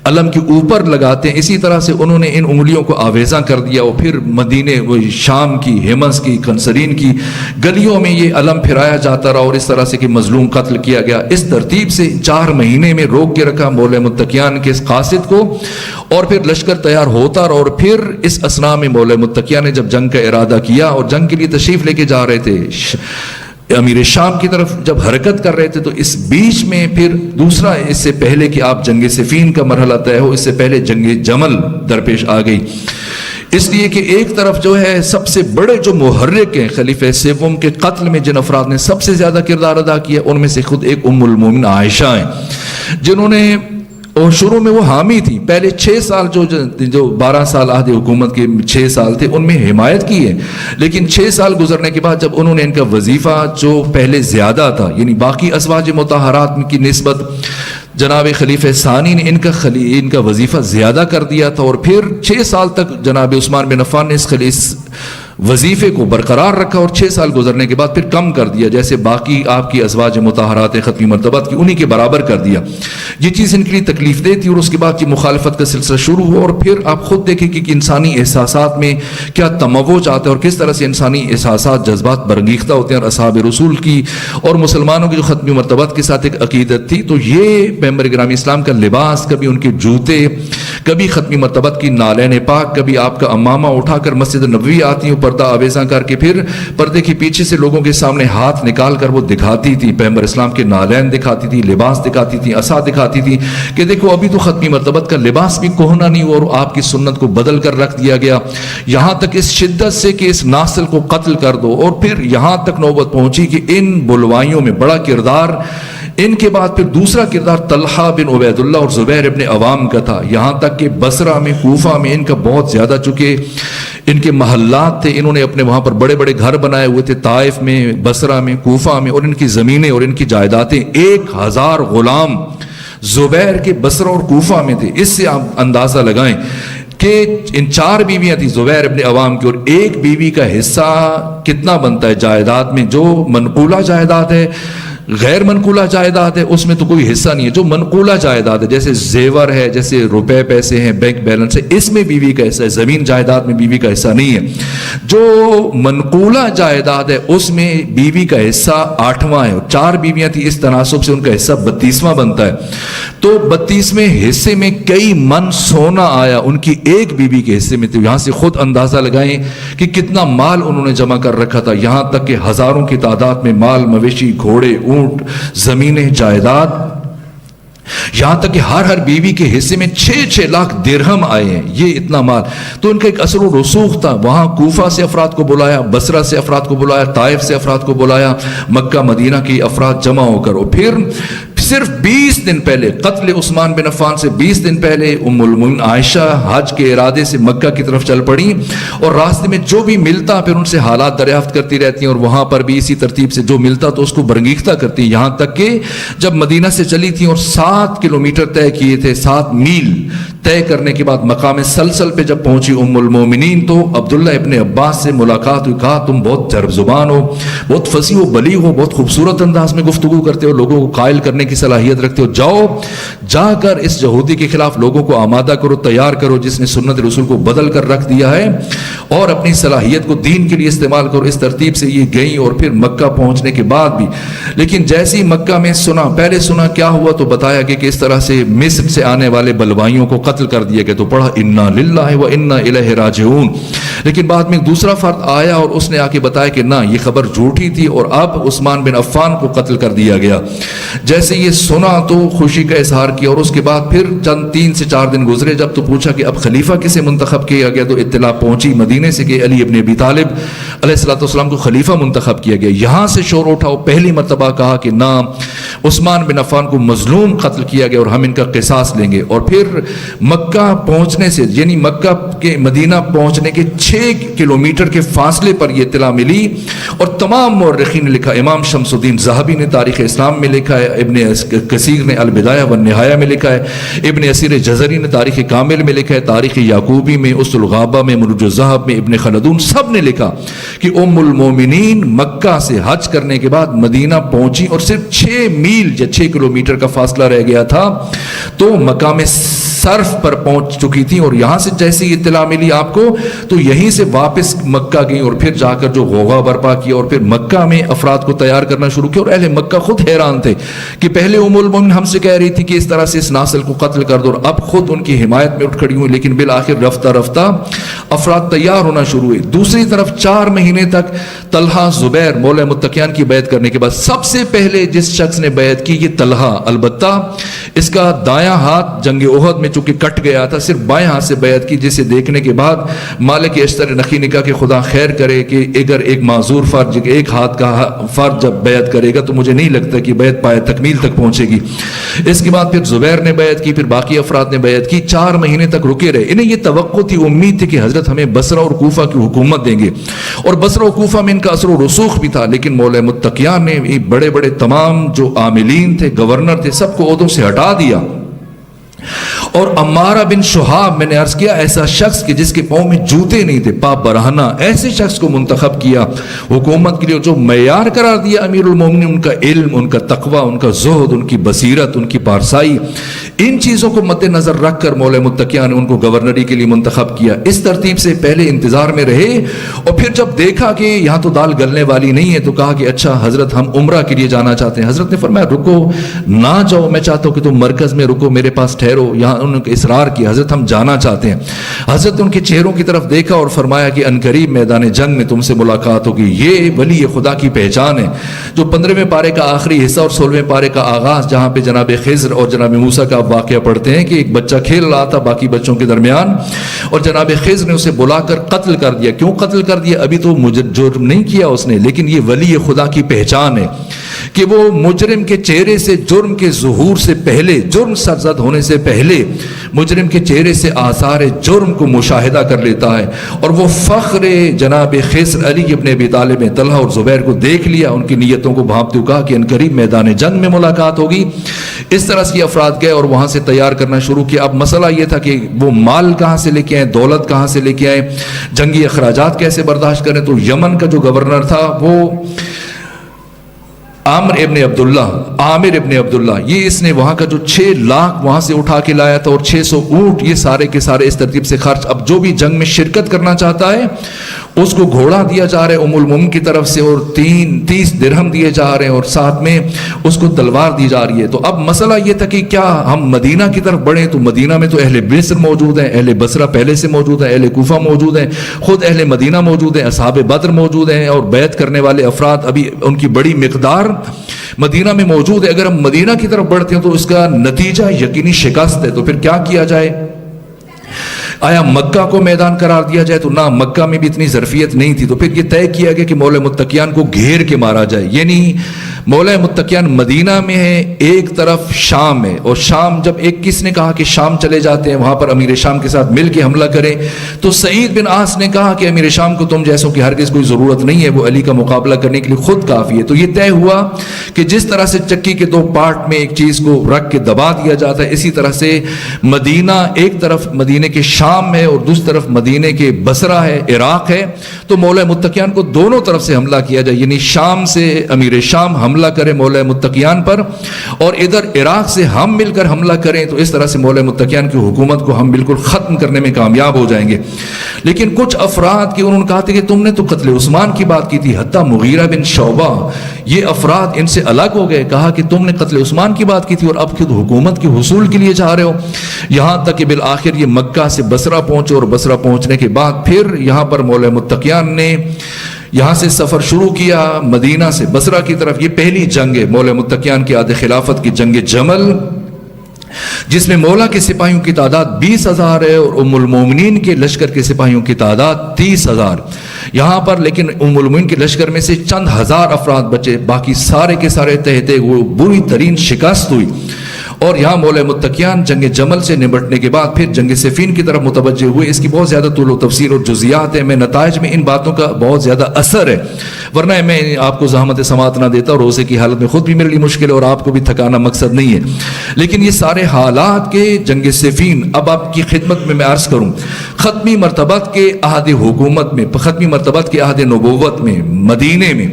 علم کے اوپر لگاتے ہیں، اسی طرح سے انہوں نے ان انگلیوں کو آویزاں کر دیا. اور پھر مدینے، شام کی، حمص کی، کنسرین کی گلیوں میں یہ علم پھرایا جاتا رہا، اور اس طرح سے کہ مظلوم قتل کیا گیا. اس ترتیب سے 4 مہینے میں روک کے رکھا مولى متقیان کے اس قاصد کو، اور پھر لشکر تیار ہوتا رہا. اور پھر اس اسنا میں مولى متقیان نے جب جنگ کا ارادہ کیا اور جنگ کے لیے تشریف لے کے جا رہے تھے امیر شام کی طرف جب حرکت کر رہے تھے، تو اس بیچ میں پھر دوسرا، اس سے پہلے کہ آپ جنگ صفین کا مرحلہ طے ہو، اس سے پہلے جنگ جمل درپیش آ گئی. اس لیے کہ ایک طرف جو ہے سب سے بڑے جو محرک ہیں خلیفہ سوم کے قتل میں جن افراد نے سب سے زیادہ کردار ادا کیا، ان میں سے خود ایک ام المومنین عائشہ ہیں، جنہوں نے، اور شروع میں وہ حامی تھی، پہلے 6 سال جو 12 سال عہد حکومت کے 6 سال تھے ان میں حمایت کی ہے. لیکن 6 سال گزرنے کے بعد جب انہوں نے ان کا وظیفہ جو پہلے زیادہ تھا، یعنی باقی ازواج مطہرات کی نسبت جناب خلیفہ ثانی نے ان کا وظیفہ زیادہ کر دیا تھا، اور پھر 6 سال تک جناب عثمان بن عفان نے اس وظیفے کو برقرار رکھا، اور 6 سال گزرنے کے بعد پھر کم کر دیا، جیسے باقی آپ کی ازواج مطہرات ختمی مرتبات کی انہی کے برابر کر دیا. یہ چیز ان کے لیے تکلیف دہ تھی، اور اس کے بعد یہ مخالفت کا سلسلہ شروع ہوا. اور پھر آپ خود دیکھیں کہ انسانی احساسات میں کیا تموج آتا ہے، اور کس طرح سے انسانی احساسات، جذبات برگیختہ ہوتے ہیں. اور اصحاب رسول کی اور مسلمانوں کی جو ختمی مرتبات کے ساتھ ایک عقیدت تھی، تو یہ پیغمبر گرامی اسلام کا لباس، کبھی ان کے جوتے، کبھی ختمی مرتبات کی نالین پاک، کبھی آپ کا امامہ اٹھا کر مسجد نبوی آتی ہوں پردہ آویزاں کر کے، پھر پردے کے پیچھے سے لوگوں کے سامنے ہاتھ نکال کر وہ دکھاتی تھی، پیغمبر اسلام کے نالین دکھاتی تھی، لباس دکھاتی تھی، عصا دکھاتی تھی، کہ دیکھو ابھی تو ختمی مرتبت کا لباس بھی کہنا نہیں ہوا، اور آپ کی سنت کو بدل کر رکھ دیا گیا. یہاں تک اس شدت سے کہ اس ناسل کو قتل کر دو. اور پھر یہاں تک نوبت پہنچی کہ ان بلوائیوں میں بڑا کردار، ان کے بعد پھر دوسرا کردار طلحہ بن عبید اللہ اور زبیر ابن عوام کا تھا. یہاں تک کہ بصرہ میں، کوفہ میں ان کا بہت زیادہ، چونکہ ان کے محلات تھے، انہوں نے اپنے وہاں پر بڑے بڑے گھر بنائے ہوئے تھے، طائف میں، بصرہ میں، کوفہ میں، اور ان کی زمینیں اور ان کی جائیدادیں، 1000 غلام زبیر کے بصرہ اور کوفہ میں تھے. اس سے آپ اندازہ لگائیں کہ ان 4 بیویاں تھیں زبیر ابن عوام کی، اور ایک بیوی کا حصہ کتنا بنتا ہے جائیداد میں. جو منقولہ جائیداد ہے، غیر منقولہ جائیداد ہے، اس میں تو کوئی حصہ نہیں ہے. جو منقولہ جائیداد ہے، جیسے زیور ہے، جیسے روپے پیسے ہیں، بینک بیلنس ہے، اس میں بیوی کا حصہ ہے. زمین جائیداد میں بیوی کا حصہ نہیں ہے. جو منقولہ جائیداد ہے اس میں بیوی کا حصہ 8واں ہے، اور 4 بیویاں تھیں، اس تناسب سے ان کا حصہ 32واں بنتا ہے. تو 32ویں حصے میں کئی من سونا آیا ان کی ایک بیوی کے حصے میں. تو یہاں سے خود اندازہ لگائیں کہ کتنا مال انہوں نے جمع کر رکھا تھا. یہاں تک کہ ہزاروں کی تعداد میں مال، مویشی، گھوڑے، اونٹ، زمینیں، جائیداد، یہاں تک کہ ہر بیوی کے حصے میں 6 لاکھ درہم آئے ہیں. یہ اتنا مال. تو ان کا ایک اثر و رسوخ تھا. وہاں کوفہ سے افراد کو بلایا، بصرہ سے افراد کو بلایا، طائف سے افراد کو بلایا، مکہ مدینہ کی افراد جمع ہو کر. اور پھر صرف 20 دن پہلے قتل عثمان بن عفان سے 20 دن پہلے ام المومنین عائشہ حج کے ارادے سے مکہ کی طرف چل پڑی، اور راستے میں جو بھی ملتا پھر ان سے حالات دریافت کرتی رہتی ہیں، اور وہاں پر بھی اسی ترتیب سے جو ملتا تو اس کو برگیختہ کرتی ہیں. یہاں تک کہ جب مدینہ سے چلی تھیں اور 7 کلومیٹر طے کیے تھے، 7 میل طے کرنے کے بعد مقام سلسل پہ جب پہنچی ام المومنین، تو عبداللہ ابن عباس سے ملاقات ہوئی. کہا تم بہت جرب زبان ہو، بہت فصیح و بلیغ ہو، بہت خوبصورت انداز میں گفتگو کرتے ہو، لوگوں کو قائل کرنے کی صلاحیت رکھتے ہو، جاؤ جا کر اس یہودی کے خلاف لوگوں کو آمادہ کرو، تیار کرو جس نے سنت رسول کو بدل کر رکھ دیا ہے، اور اپنی صلاحیت کو دین کے لیے استعمال کرو۔ اس ترتیب سے یہ گئیں، اور پھر مکہ پہنچنے کے بعد بھی لیکن جیسی مکہ میں پہلے سنا کیا ہوا تو بتایا کہ اس طرح سے مصر سے آنے والے بلوائیوں کو قتل کر دیا گیا، تو پڑھا انا للہ و انا الیہ راجعون۔ لیکن بعد میں ایک دوسرا فرد آیا اور اس نے آ کے بتایا کہ نہ، یہ خبر جھوٹی تھی، اور اب عثمان بن عفان کو قتل کر دیا گیا۔ جیسے یہ سنا تو خوشی کا اظہار کیا، اور اس کے بعد پھر چند 3 سے 4 دن گزرے، جب تو پوچھا کہ اب خلیفہ کسے منتخب کیا گیا، تو اطلاع پہنچی مدینے سے کہ علی ابن ابی طالب علیہ السلام کو خلیفہ منتخب کیا گیا۔ یہاں سے شور اٹھا، پہلی مرتبہ کہا کہ نہ، عثمان بن عفان کو مظلوم قتل کیا گیا اور ہم ان کا قصاص لیں گے۔ اور پھر مکہ پہنچنے سے، یعنی مکہ کے مدینہ پہنچنے کے 6 کلومیٹر کے فاصلے پر یہ اطلاع ملی، اور تمام مورخین نے لکھا، امام شمس الدین ذہبی نے تاریخ اسلام میں لکھا ہے، ابن کثیر نے البدایہ والنہایہ میں لکھا ہے، ابن اسیر جزری نے تاریخ کامل میں لکھا ہے، تاریخ یعقوبی میں، اسد الغابہ میں، مروج الذہب میں، ابن خلدون، سب نے لکھا کہ ام المومنین مکہ سے حج کرنے کے بعد مدینہ پہنچی، اور صرف 6 میل یا 6 کلومیٹر کا فاصلہ رہ گیا تھا تو مقام صرف پر پہنچ چکی تھی۔ اور یہاں سے جیسے اطلاع ملی آپ کو تو یہیں سے واپس مکہ گئی، اور پھر جا کر جو غوغا برپا کیا، اور پھر مکہ میں افراد کو تیار کرنا شروع کیا۔ اور اہل مکہ خود حیران تھے کہ پہلے ام المومنین ہم سے کہہ رہی تھی کہ اس طرح سے اس ناسل کو قتل کر دو، اور اب خود ان کی حمایت میں اٹھ کھڑی ہوئی، لیکن بالآخر رفتہ رفتہ افراد تیار ہونا شروع ہوئے۔ دوسری طرف 4 مہینے تک طلحہ زبیر مولا متقیان کی بیعت کرنے کے بعد سب سے پہلے جس شخص نے بیعت کی یہ طلحہ، البتہ اس کا دایاں ہاتھ جنگ احد میں چونکہ کٹ گیا تھا، صرف بائیں ہاتھ سے بیعت کی، جسے دیکھنے کے بعد مالک اشتر نخی نے کہا کہ خدا خیر کرے کہ اگر ایک معذور فرد ایک ہاتھ کا فرد جب بیعت کرے گا تو مجھے نہیں لگتا کہ بیعت پائے تکمیل تک پہنچے گی۔ اس کے بعد پھر زبیر نے بیعت کی، پھر باقی افراد نے بیعت کی، 4 مہینے تک رکے رہے۔ انہیں یہ توقع تھی، امید تھی کہ حضرت ہمیں بصرہ اور کوفہ کی حکومت دیں گے، اور بصرہ و کوفہ میں ان کا اثر و رسوخ بھی تھا، لیکن مولا متقیان نے بڑے بڑے تمام جو عاملین تھے، گورنر تھے، سب کو عہدوں سے ہٹا دیا۔ اور عمارہ بن شہاب، میں نے عرض کیا، ایسا شخص کہ جس کے پاؤں میں جوتے نہیں تھے، پاپ برہنہ، ایسے شخص کو منتخب کیا حکومت کے لیے، جو معیار قرار دیا امیر المومنین، ان کا علم، ان کا تقوی، ان کا زہد، ان کی بصیرت، ان کی پارسائی، ان چیزوں کو مد نظر رکھ کر مولا متقیان نے ان کو گورنری کے لیے منتخب کیا۔ اس ترتیب سے پہلے انتظار میں رہے، اور پھر جب دیکھا کہ یہاں تو دال گلنے والی نہیں ہے تو کہا کہ اچھا حضرت ہم عمرہ کے لیے جانا چاہتے ہیں۔ حضرت نے فرمایا رکو، نہ جاؤ، میں چاہتا ہوں کہ تم مرکز میں رکو، میرے پاس ٹھہرو۔ یہاں انہوں نے اصرار کیا، حضرت ہم جانا چاہتے ہیں۔ حضرت نے ان کے چہروں کی طرف دیکھا اور فرمایا کہ عنقریب میدان جنگ میں تم سے ملاقات ہوگی، یہ ولی خدا کی پہچان ہے۔ جو 15ویں پارے کا آخری حصہ اور 16ویں پارے کا آغاز، جہاں پہ جناب خضر اور جناب موسیٰ کا واقعہ پڑھتے ہیں کہ ایک بچہ کھیل رہا تھا باقی بچوں کے درمیان، اور جناب خضر نے اسے بلا کر قتل کر دیا۔ کیوں قتل کر دیا؟ ابھی تو جرم نہیں کیا اس نے، لیکن یہ ولی خدا کی پہچان ہے کہ وہ مجرم کے چہرے سے، جرم کے ظہور سے پہلے، جرم سرزد ہونے سے پہلے مجرم کے چہرے سے آثار جرم کو مشاہدہ کر لیتا ہے۔ اور وہ فخر جناب خضر علی ابن ابی طالب نے طلحہ اور زبیر کو دیکھ لیا، ان کی نیتوں کو بھانپتے ہوئے کہا کہ عنقریب میدان جنگ میں ملاقات ہوگی۔ اس طرح سے افراد گئے اور وہاں سے تیار کرنا شروع کیا۔ اب مسئلہ یہ تھا کہ وہ مال کہاں سے لے کے آئے، دولت کہاں سے لے کے آئے، جنگی اخراجات کیسے برداشت کریں۔ تو یمن کا جو گورنر تھا وہ عامر ابن عبداللہ، یہ اس نے وہاں کا جو 6 لاکھ وہاں سے اٹھا کے لایا تھا، اور 600 اونٹ، یہ سارے کے سارے اس ترتیب سے خرچ۔ اب جو بھی جنگ میں شرکت کرنا چاہتا ہے اس کو گھوڑا دیا جا رہا ہے ام المومنین کی طرف سے، اور 30 درہم دیے جا رہے ہیں، اور ساتھ میں اس کو تلوار دی جا رہی ہے۔ تو اب مسئلہ یہ تھا کہ کیا ہم مدینہ کی طرف بڑھیں، تو مدینہ میں تو اہل مصر موجود ہیں، اہل بصرہ پہلے سے موجود ہیں، اہل کوفہ موجود ہیں، خود اہل مدینہ موجود ہیں، اصحاب بدر موجود ہیں، اور بیعت کرنے والے افراد ابھی ان کی بڑی مقدار مدینہ میں موجود ہے۔ اگر ہم مدینہ کی طرف بڑھتے ہیں تو اس کا نتیجہ یقینی شکست ہے۔ تو پھر کیا کیا جائے؟ آیا مکہ کو میدان قرار دیا جائے؟ تو نہ، مکہ میں بھی اتنی ظرفیت نہیں تھی۔ تو پھر یہ طے کیا گیا کہ مولا متقیان کو گھیر کے مارا جائے، یعنی مولا متقیان مدینہ میں ہے، ایک طرف شام ہے، اور شام جب کس نے کہا کہ شام چلے جاتے ہیں، وہاں پر امیر شام کے ساتھ مل کے حملہ کریں، تو سعید بن عاص نے کہا کہ امیر شام کو تم جیسوں کی ہرگز کوئی ضرورت نہیں ہے، وہ علی کا مقابلہ کرنے کے لیے خود کافی ہے۔ تو یہ طے ہوا کہ جس طرح سے چکی کے 2 پارٹ میں ایک چیز کو رکھ کے دبا دیا جاتا ہے، اسی طرح سے مدینہ ایک طرف، مدینے کے شام شام ہے اور دوسری طرف مدینے کے بصرہ ہے، عراق ہے، تو مولا متقیان کو دونوں طرف سے حملہ کیا جائے، یعنی شام سے امیر شام حملہ کرے مولا متقیان پر، اور ادھر عراق سے ہم مل کر حملہ کریں، تو اس طرح سے مولا متقیان کی حکومت کو ہم بالکل ختم کرنے میں کامیاب ہو جائیں گے۔ لیکن کچھ افراد کی انہوں نے کہا تھا کہ تم نے تو قتل عثمان کی بات کی تھی، حتیٰ مغیرہ بن شعبہ یہ افراد ان سے الگ ہو گئے، کہا کہ تم نے قتل عثمان کی بات کی تھی اور اب خود حکومت کے حصول کے لیے جا رہے ہو، یہاں تک کہ بالآخر یہ مکہ سے بصرہ پہنچے، اور بصرہ پہنچنے کے بعد پھر یہاں پر مولا متقیان نے یہاں سے سفر شروع کیا مدینہ سے بصرہ کی طرف۔ یہ پہلی جنگ ہے مولا متقیان کی عہد خلافت کی، جنگ جمل، جس میں مولا کے سپاہیوں کی تعداد 20,000 ہے اور ام المومنین کے لشکر کے سپاہیوں کی تعداد 30,000۔ یہاں پر لیکن ام المومنین کے لشکر میں سے چند ہزار افراد بچے، باقی سارے کے سارے تہتے وہ بری ترین شکست ہوئی۔ اور یہاں مولا متقیان جنگ جمل سے نمٹنے کے بعد پھر جنگ صفین کی طرف متوجہ ہوئے۔ اس کی بہت زیادہ طول و تفصیل اور جزیات ہیں، میں نتائج میں ان باتوں کا بہت زیادہ اثر ہے، ورنہ میں آپ کو زحمت سماعت نہ دیتا، اور روزے کی حالت میں خود بھی میرے لیے مشکل ہے اور آپ کو بھی تھکانا مقصد نہیں ہے۔ لیکن یہ سارے حالات کے جنگ صفین اب آپ کی خدمت میں عرض کروں۔ ختمی مرتبت کے عہد حکومت میں، ختمی مرتبت کے عہد نبوت میں مدینے میں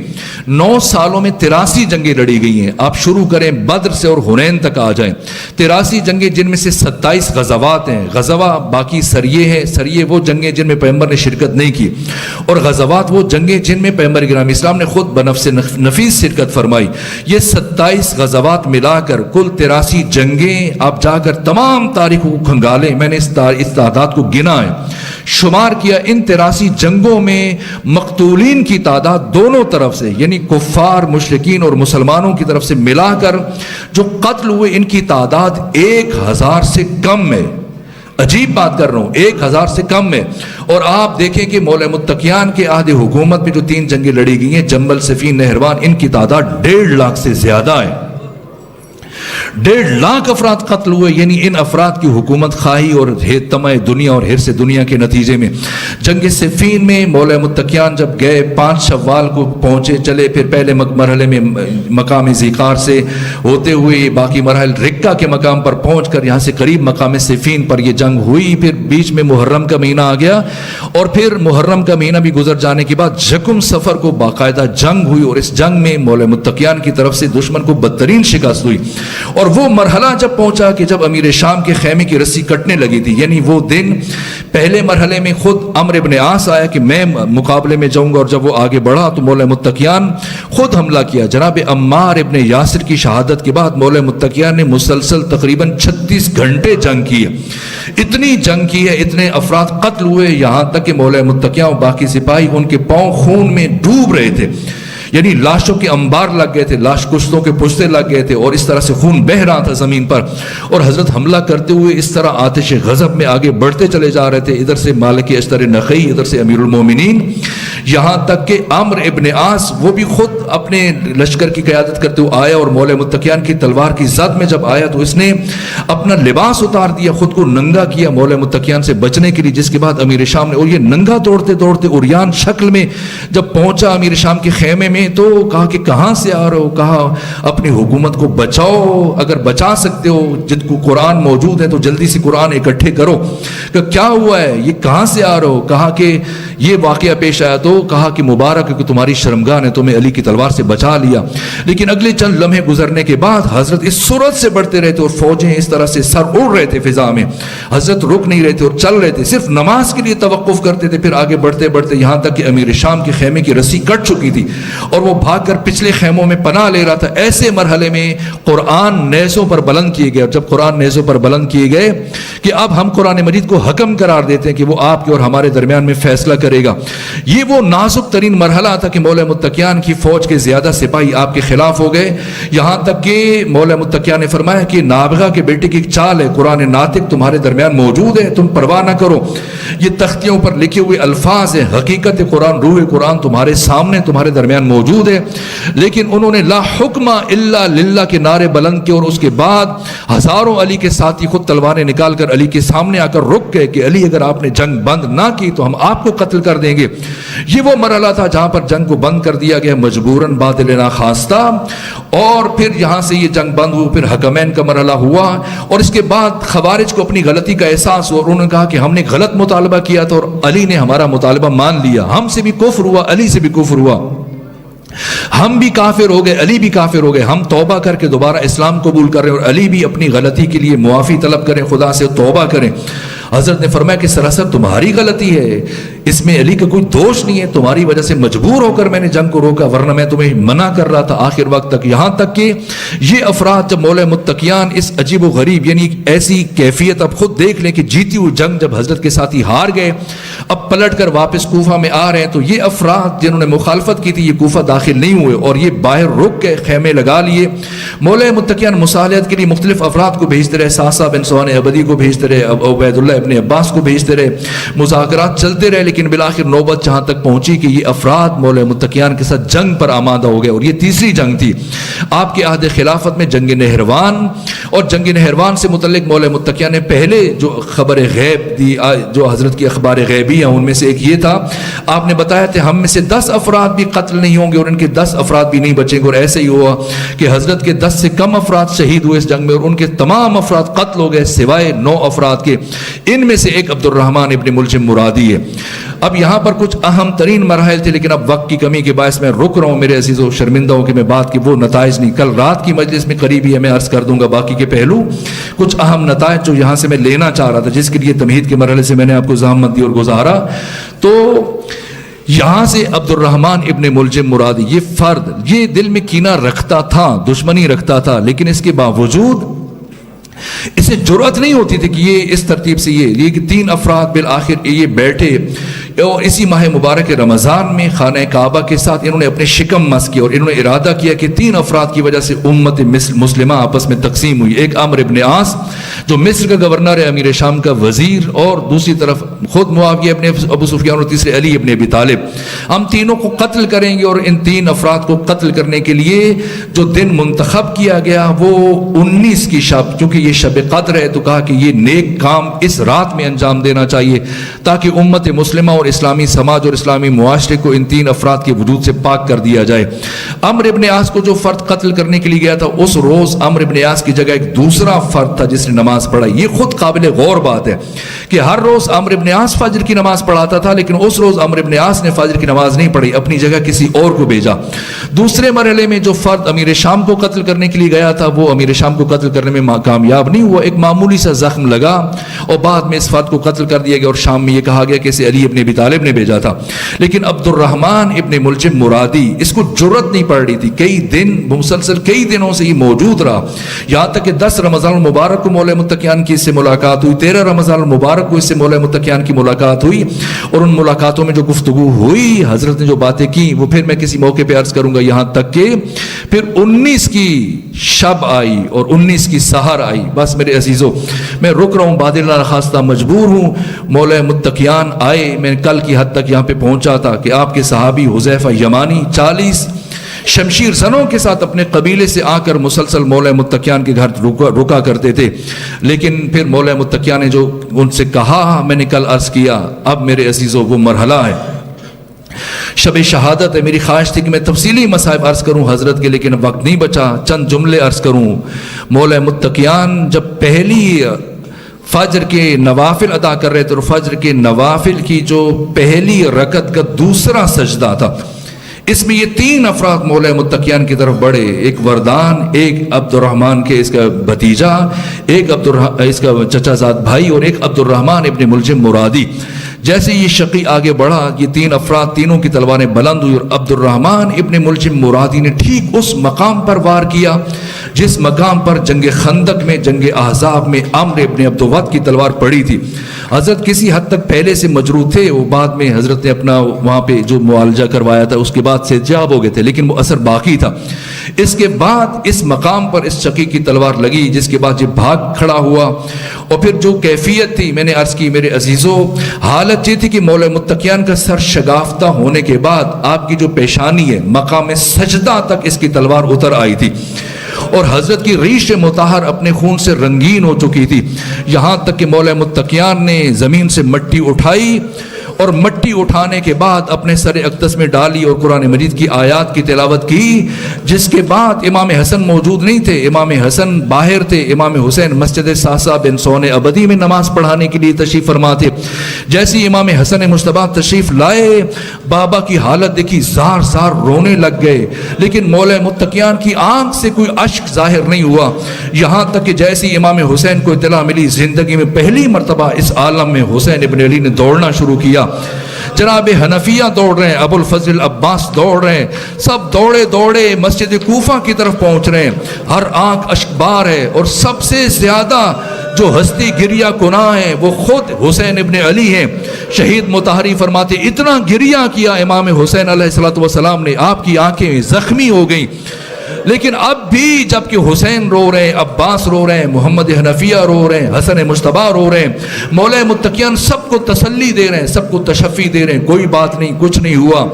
9 سالوں میں 83 جنگیں لڑی گئی ہیں۔ آپ شروع کریں بدر سے اور حنین تک آ جائیں، 83 جنگیں، جن میں سے 27 غزوات ہیں، غزوہ باقی سریے ہیں، سریے وہ جنگیں جن میں پیغمبر نے شرکت نہیں کی، اور غزوات وہ جنگیں جن میں پیغمبر گرامی اسلام نے خود بنفس نفیس شرکت فرمائی۔ یہ 27 غزوات ملا کر کل 83 جنگیں، آپ جا کر تمام تاریخوں کو کھنگالیں، میں نے اس تعداد کو گنا ہے، شمار کیا۔ ان 83 جنگوں میں مقتولین کی تعداد دونوں طرف سے، یعنی کفار مشرکین اور مسلمانوں کی طرف سے ملا کر جو قتل ہوئے ان کی تعداد 1000 سے کم ہے۔ عجیب بات کر رہا ہوں، 1000 سے کم ہے۔ اور آپ دیکھیں کہ مولا متقیان کے عہد حکومت میں جو 3 جنگیں لڑی گئی ہیں، جمل، صفین، نہروان، ان کی تعداد 1.5 لاکھ سے زیادہ ہے۔ 1.5 لاکھ افراد قتل ہوئے، یعنی ان افراد کی حکومت خواہی اور طمع دنیا اور حرص دنیا کے نتیجے میں۔ جنگ صفین میں مولا متقیان جب گئے 5 شوال کو پہنچے، چلے، پھر پہلے مرحلے میں مقام ذیقار سے ہوتے ہوئے باقی مراحل رکہ کے مقام پر پہنچ کر یہاں سے قریب مقام صفین پر یہ جنگ ہوئی۔ پھر بیچ میں محرم کا مہینہ آ گیا، اور پھر محرم کا مہینہ بھی گزر جانے کے بعد یکم صفر کو باقاعدہ جنگ ہوئی، اور اس جنگ میں مولا متقیان کی طرف سے دشمن کو بدترین شکست ہوئی۔ اور وہ مرحلہ جب پہنچا کہ جب امیر شام کے خیمے کی رسی کٹنے لگی تھی، یعنی وہ دن، پہلے مرحلے میں خود عمرو ابن عاص آیا کہ میں مقابلے میں جاؤں گا، اور جب وہ آگے بڑھا تو مولا متقیان خود حملہ کیا۔ جناب عمار ابن یاسر کی شہادت کے بعد مولا متقیان نے مسلسل تقریباً 36 گھنٹے جنگ کی ہے۔ اتنی جنگ کی ہے، اتنے افراد قتل ہوئے، یہاں تک کہ مولا متقیان اور باقی سپاہی ان کے پاؤں خون میں ڈوب رہے تھے، یعنی لاشوں کے انبار لگ گئے تھے، لاش کشتوں کے پشتے لگ گئے تھے، اور اس طرح سے خون بہہ رہا تھا زمین پر۔ اور حضرت حملہ کرتے ہوئے اس طرح آتش غضب میں آگے بڑھتے چلے جا رہے تھے، ادھر سے مالک اشتر نخعی، ادھر سے امیر المومنین، یہاں تک کہ عمرو ابن عاص وہ بھی خود اپنے لشکر کی قیادت کرتے ہوئے آیا، اور مولا متقیان کی تلوار کی زد میں جب آیا تو اس نے اپنا لباس اتار دیا، خود کو ننگا کیا مولا متقیان سے بچنے کے لیے، جس کے بعد امیر شام نے، اور یہ ننگا دوڑتے دوڑتے عریان شکل میں جب پہنچا امیر شام کے خیمے میں، تو کہا کہ کہاں سے آ رہے ہو؟ کہا اپنی حکومت کو بچاؤ، اگر بچا سکتے ہو، جن کو قرآن موجود ہے تو جلدی سے قرآن اکٹھے کرو۔ کہ کیا ہوا ہے، یہ کہاں سے آ رہے ہو؟ کہا کہ یہ واقعہ پیش آیا، تو کہا کہ مبارک ہے کہ تمہاری شرمگاہ نے تمہیں علی کی تلوار سے بچا لیا۔ لیکن اگلے چند لمحے گزرنے کے بعد حضرت اس صورت سے بڑھتے رہتے، اور فوجیں اس طرح سے سر اڑ رہے تھے فضا میں، حضرت رک نہیں رہے تھے اور چل رہے تھے، صرف نماز کے لیے توقف کرتے تھے، پھر آگے بڑھتے بڑھتے یہاں تک کہ امیر شام کے خیمے کی رسی کٹ چکی تھی اور وہ بھاگ کر پچھلے خیموں میں پناہ لے رہا تھا۔ ایسے مرحلے میں قرآن نیزوں پر بلند کیے گئے، اور جب قرآن نیزوں پر بلند کیے گئے کہ اب ہم قرآن مجید کو حکم قرار دیتے ہیں کہ وہ آپ کے اور ہمارے درمیان میں فیصلہ کرے گا۔ یہ وہ نازک ترین مرحلہ تھا کہ مولا متقیان کی فوج کے زیادہ سپاہی آپ کے خلاف ہو گئے، یہاں تک کہ مولا متقیان نے فرمایا کہ نابغہ کے بیٹے کی چال ہے، قرآن ناطق تمہارے درمیان موجود ہے، تم پرواہ نہ کرو، یہ تختیوں پر لکھے ہوئے الفاظ ہیں، حقیقت قرآن، روح قرآن تمہارے سامنے تمہارے درمیان موجود ہے۔ لیکن انہوں نے لا حکم الا للہ کے نعرے بلند کیے، اور اس کے بعد ہزاروں علی کے ساتھی خود تلواریں نکال کر علی کے سامنے آ کر رک گئے کہ علی اگر آپ نے جنگ بند نہ کی تو ہم آپ کو قتل کر دیں گے۔ یہ وہ مرحلہ تھا جہاں پر جنگ کو بند کر دیا گیا مجبوراً باطل ناخواستہ، اور پھر یہاں سے یہ جنگ بند ہوئی، پھر حکمین کا مرحلہ ہوا، اور اس کے بعد خوارج کو اپنی غلطی کا احساس ہوا اور انہوں نے کہا کہ ہم نے غلط مطالبہ کیا تھا اور علی نے ہمارا مطالبہ مان لیا، ہم سے بھی کفر ہوا، علی سے بھی کفر ہوا، ہم بھی کافر ہو گئے، علی بھی کافر ہو گئے، ہم توبہ کر کے دوبارہ اسلام قبول کر رہے ہیں اور علی بھی اپنی غلطی کے لیے معافی طلب کریں، خدا سے توبہ کریں۔ حضرت نے فرمایا کہ سراسر تمہاری غلطی ہے، اس میں علی کا کوئی دوش نہیں ہے، تمہاری وجہ سے مجبور ہو کر میں نے جنگ کو روکا، ورنہ میں تمہیں منع کر رہا تھا آخر وقت تک۔ یہاں تک کہ یہ افراد جب مولا متقیان اس عجیب و غریب یعنی ایسی کیفیت، اب خود دیکھ لیں کہ جیتی ہوئی جنگ جب حضرت کے ساتھی ہار گئے، اب پلٹ کر واپس کوفہ میں آ رہے ہیں، تو یہ افراد جنہوں نے مخالفت کی تھی یہ کوفہ داخل نہیں ہوئے اور یہ باہر رک کے خیمے لگا لیے۔ مولا متقیان مصالحت کے لیے مختلف افراد کو بھیجتے رہے، ساسا بن سوان ابدی کو بھیجتے رہے، عبید اللہ ابن عباس کو بھیجتے رہے، مذاکرات چلتے رہے، لیکن بالآخر نوبت جہاں تک پہنچی کہ یہ افراد مولا متقیان کے ساتھ جنگ پر آمادہ ہو گئے، اور یہ تیسری جنگ تھی آپ کے عہد خلافت میں، جنگ نہروان۔ اور جنگ نہروان سے متعلق مولا متقیان نے پہلے جو خبر غیب دی، جو حضرت کی اخبار غیبی ہیں، ان میں سے ایک یہ تھا، آپ نے بتایا تھا ہم میں سے 10 افراد بھی قتل نہیں ہوں گے اور ان کے 10 افراد بھی نہیں بچیں گے، اور ایسے ہی ہوا کہ حضرت کے 10 سے کم افراد شہید ہوئے اس جنگ میں اور ان کے تمام افراد قتل ہو گئے سوائے 9 افراد کے، ان میں سے ایک عبد الرحمن ابن ملجم مرادی ہے۔ اب یہاں پر کچھ اہم ترین مراحل تھے، لیکن اب وقت کی کمی کے باعث میں رک رہا ہوں میرے عزیزوں، شرمندہ ہوں کہ میں بات کی وہ نتائج نہیں، کل رات کی مجلس میں قریب ہی میں عرض کر دوں گا باقی کے پہلو، کچھ اہم نتائج جو یہاں سے میں لینا چاہ رہا تھا، جس کے لیے تمہید کے مرحلے سے میں نے آپ کو زحمت دی اور گزارا۔ تو یہاں سے عبد الرحمن ابن ملجم مرادی یہ فرد، یہ دل میں کینہ رکھتا تھا، دشمنی رکھتا تھا، لیکن اس کے باوجود اسے جرأت نہیں ہوتی تھی کہ یہ اس ترتیب سے یہ کہ 3 افراد بالآخر یہ بیٹھے اور اسی ماہ مبارک رمضان میں خانہ کعبہ کے ساتھ انہوں نے اپنے شکم مس کیا اور انہوں نے ارادہ کیا کہ 3 افراد کی وجہ سے امت مسلمہ آپس میں تقسیم ہوئی، ایک عمرو ابن عاص جو مصر کا گورنر ہے، امیر شام کا وزیر، اور دوسری طرف خود معاویہ ابن ابو سفیان، اور تیسرے علی ابن ابی طالب۔ ہم تینوں کو قتل کریں گے، اور ان 3 افراد کو قتل کرنے کے لیے جو دن منتخب کیا گیا وہ 19 کی شب، چونکہ یہ شب قدر ہے تو کہا کہ یہ نیک کام اس رات میں انجام دینا چاہیے تاکہ امت مسلمہ اور اسلامی سماج اور اسلامی معاشرے کو ان 3 افراد کے وجود سے پاک کر دیا جائے۔ عمرو ابن عاص کو جو فرد قتل کرنے کے لیے گیا تھا، اس روز عمرو ابن عاص کی جگہ ایک دوسرا فرد تھا جس نے نماز پڑھائی۔ یہ خود قابل غور بات ہے کہ ہر روز عمرو ابن عاص فجر کی نماز پڑھاتا تھا، لیکن اس روز عمرو ابن عاص نے فجر کی نماز نہیں پڑھی، اپنی جگہ کسی اور کو بھیجا۔ دوسرے مرحلے میں جو فرد امیر شام کو قتل کرنے کے لیے گیا تھا، وہ امیر شام کو قتل کرنے میں کامیاب نہیں ہوا، ایک معمولی سا زخم لگا اور بعد میں اس فرد کو قتل کر دیا گیا، اور شام میں یہ کہا گیا کہ اسے علی ابن ابی طالب نے بھیجا تھا۔ لیکن عبد الرحمن ابن ملجم مرادی، اس کو جرأت نہیں پڑ رہی تھی، کئی دن مسلسل کئی دنوں سے یہ موجود رہا، یہاں تک کہ 10 رمضان المبارک کو مولا متقیان کی اس سے ملاقات ہوئی، 13 رمضان المبارک کو اس سے مولا متقیان کی ملاقات ہوئی، اور ان ملاقاتوں میں جو گفتگو ہوئی، حضرت نے جو باتیں کی وہ پھر میں کسی موقع پہ عرض کروں گا، یہاں تک کہ پھر 19 کی شب آئی اور 19 کی سحر آئی۔ بس میرے عزیزو میں رک رہا ہوں، بادل ناخواستہ مجبور ہوں، مولا متقیان آئے، میں کل کی حد تک یہاں پہ پہنچا تھا کہ آپ کے صحابی حذیفہ یمانی 40 شمشیر زنوں کے ساتھ اپنے قبیلے سے آ کر مسلسل مولا متقیان کے گھر رکا کرتے تھے، لیکن پھر مولا متقیان نے جو ان سے کہا میں نے کل عرض کیا، اب میرے عزیزو وہ مرحلہ ہے، شب شہادت ہے۔ میری خواہش تھی کہ میں تفصیلی مصائب عرض کروں حضرت کے، لیکن وقت نہیں بچا، چند جملے عرض کروں۔ مولا متقیان جب پہلی فجر کے نوافل ادا کر رہے تھے، اور فجر کے نوافل کی جو پہلی رکعت کا دوسرا سجدہ تھا، اس میں یہ 3 افراد مولا متقیان کی طرف بڑھے، ایک وردان، ایک عبد الرحمن کے اس کا بھتیجا، ایک اس کا چچا زاد بھائی، اور ایک عبد الرحمن ابن ملجم مرادی۔ جیسے یہ شقی آگے بڑھا، یہ 3 افراد، تینوں کی تلواریں بلند ہوئی، اور عبد الرحمن ابن ملجم مرادی نے ٹھیک اس مقام پر وار کیا جس مقام پر جنگ خندق میں، جنگ احزاب میں عمرو ابن عبد ود کی تلوار پڑی تھی۔ حضرت کسی حد تک پہلے سے مجروح تھے، وہ بعد میں حضرت نے اپنا وہاں پہ جو معالجہ کروایا تھا اس کے بعد سے جاب ہو گئے تھے، لیکن وہ اثر باقی تھا۔ اس کے بعد اس مقام پر اس شقی کی تلوار لگی، جس کے بعد یہ بھاگ کھڑا ہوا، اور پھر جو کیفیت تھی میں نے عرض کی میرے عزیزو، حالت یہ تھی کہ مولا متقیان کا سر شگافتہ ہونے کے بعد آپ کی جو پیشانی ہے مقام سجدہ تک اس کی تلوار اتر آئی تھی، اور حضرت کی ریش مطہر اپنے خون سے رنگین ہو چکی تھی، یہاں تک کہ مولا متقیان نے زمین سے مٹی اٹھائی اور مٹی اٹھانے کے بعد اپنے سر اقدس میں ڈالی اور قرآن مجید کی آیات کی تلاوت کی، جس کے بعد امام حسن موجود نہیں تھے، امام حسن باہر تھے، امام حسین مسجد ساسا بن سون ابدی میں نماز پڑھانے کے لیے تشریف فرما تھے۔ جیسے امام حسن مجتبیٰ تشریف لائے، بابا کی حالت دیکھی، زار زار رونے لگ گئے، لیکن مولا متقیان کی آنکھ سے کوئی اشک ظاہر نہیں ہوا، یہاں تک کہ جیسی امام حسین کو اطلاع ملی زندگی میں پہلی مرتبہ اس عالم میں حسین ابن علی نے دوڑنا شروع کیا۔ جناب حنفیہ دوڑ رہے ہیں، ابو الفضل عباس دوڑ رہے ہیں، سب دوڑے دوڑے مسجد کوفہ کی طرف پہنچ رہے ہیں، ہر آنکھ اشکبار ہے، اور سب سے زیادہ جو ہستی گریہ کناں ہے وہ خود حسین ابن علی ہیں۔ شہید مطہری فرماتے اتنا گریہ کیا امام حسین علیہ السلام نے، آپ کی آنکھیں زخمی ہو گئیں، لیکن اب بھی جب کہ حسین رو رہے ہیں، عباس رو رہے ہیں، محمد حنفیہ رو رہے ہیں، حسن مجتبیٰ رو رہے ہیں، مولا متقیان سب کو تسلی دے رہے ہیں، سب کو تشفی دے رہے ہیں، کوئی بات نہیں، کچھ نہیں ہوا،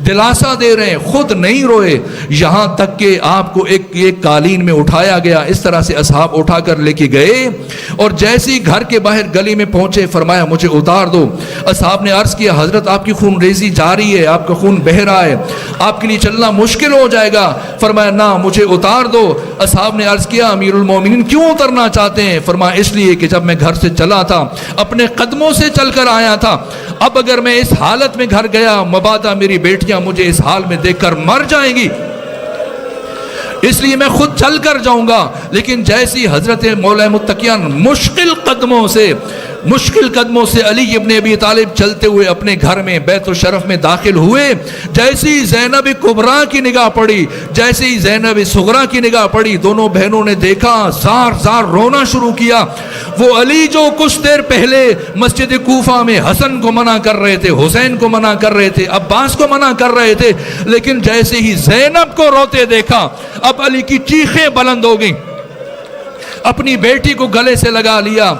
دلاسا دے رہے ہیں، خود نہیں روئے، یہاں تک کہ آپ کو ایک قالین میں اٹھایا گیا، اس طرح سے اصحاب اٹھا کر لے کے گئے، اور جیسے ہی گھر کے باہر گلی میں پہنچے فرمایا مجھے اتار دو۔ اصحاب نے عرض کیا حضرت آپ کی خون ریزی جاری ہے، آپ کا خون بہہ رہا ہے، آپ کے لیے چلنا مشکل ہو جائے گا۔ فرمایا نہ مجھے اتار دو۔ اصحاب نے عرض کیا امیر المومنین کیوں اترنا چاہتے ہیں؟ فرمایا اس لیے کہ جب میں گھر سے چلا تھا اپنے قدموں سے چل کر آیا تھا، اب اگر میں اس حالت میں گھر گیا مبادا میری بیٹیاں مجھے اس حال میں دیکھ کر مر جائیں گی، اس لیے میں خود چل کر جاؤں گا۔ لیکن جیسی حضرت مولا متقیان مشکل قدموں سے علی ابن ابی طالب چلتے ہوئے اپنے گھر میں بیت الشرف میں داخل ہوئے، جیسی زینب کبریٰ کی نگاہ پڑی، جیسی زینب صغریٰ کی نگاہ پڑی، دونوں بہنوں نے دیکھا، زار زار رونا شروع کیا۔ وہ علی جو کچھ دیر پہلے مسجد کوفہ میں حسن کو منع کر رہے تھے، حسین کو منع کر رہے تھے، عباس کو منع کر رہے تھے، لیکن جیسے ہی زینب کو روتے دیکھا اب علی کی چیخیں بلند ہو گئیں، اپنی بیٹی کو گلے سے لگا لیا۔